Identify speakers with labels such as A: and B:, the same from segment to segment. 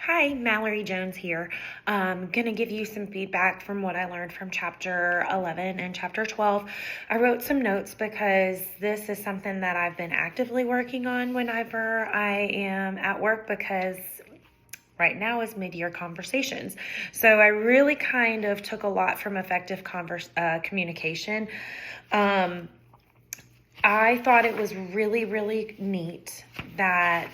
A: Hi, Mallory Jones here. I'm going to give you some feedback from what I learned from chapter 11 and chapter 12. I wrote some notes because this is something that I've been actively working on whenever I am at work, because right now is mid-year conversations. So I really kind of took a lot from effective communication. I thought it was really, really neat that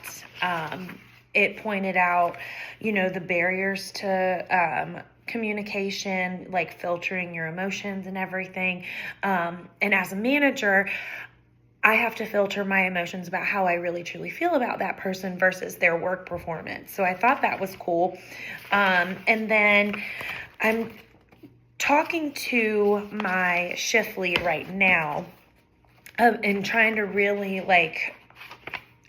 A: it pointed out, the barriers to communication, like filtering your emotions and everything. And as a manager, I have to filter my emotions about how I really truly feel about that person versus their work performance. So I thought that was cool. And then I'm talking to my shift lead right now and trying to really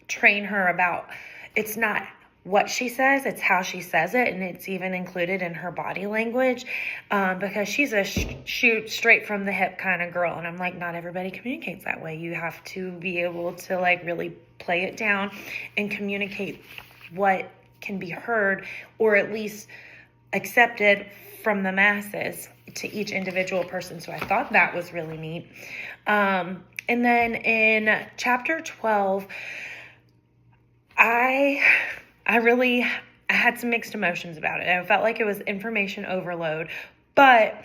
A: train her about, it's not what she says, it's how she says it, and it's even included in her body language, because she's a shoot straight from the hip kind of girl, and I'm like, not everybody communicates that way. You have to be able to really play it down and communicate what can be heard, or at least accepted from the masses to each individual person. So I thought that was really neat. And then in chapter 12, I had some mixed emotions about it. I felt like it was information overload, but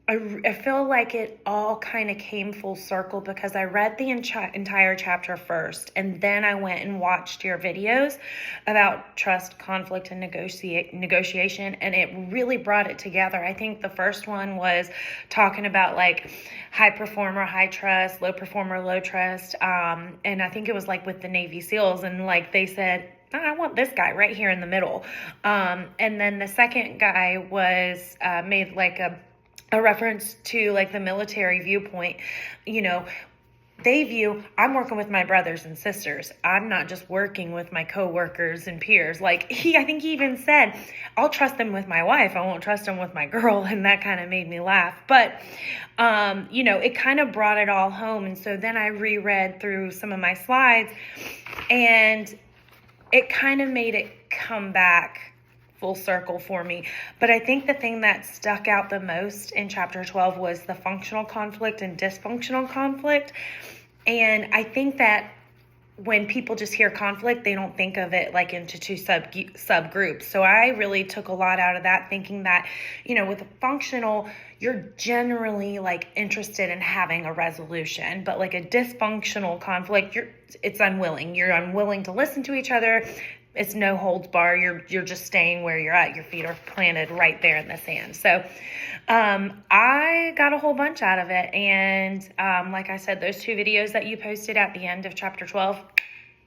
A: I feel like it all kind of came full circle because I read the entire chapter first, and then I went and watched your videos about trust, conflict, and negotiation, and it really brought it together. I think the first one was talking about high performer, high trust, low performer, low trust, and I think it was with the Navy SEALs, and they said, I want this guy right here in the middle. And then the second guy was made a reference to the military viewpoint. They view, I'm working with my brothers and sisters. I'm not just working with my coworkers and peers. I think he even said, I'll trust them with my wife, I won't trust them with my girl. And that kind of made me laugh. But, it kind of brought it all home. And so then I reread through some of my slides, and it kind of made it come back full circle for me. But I think the thing that stuck out the most in chapter 12 was the functional conflict and dysfunctional conflict. And I think that when people just hear conflict, they don't think of it into two subgroups. So I really took a lot out of that, thinking that, with a functional, you're generally interested in having a resolution, but a dysfunctional conflict, it's unwilling. You're unwilling to listen to each other. It's no holds bar. You're just staying where you're at. Your feet are planted right there in the sand. So I got a whole bunch out of it. And like I said, those two videos that you posted at the end of chapter 12,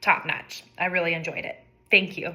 A: top notch. I really enjoyed it. Thank you.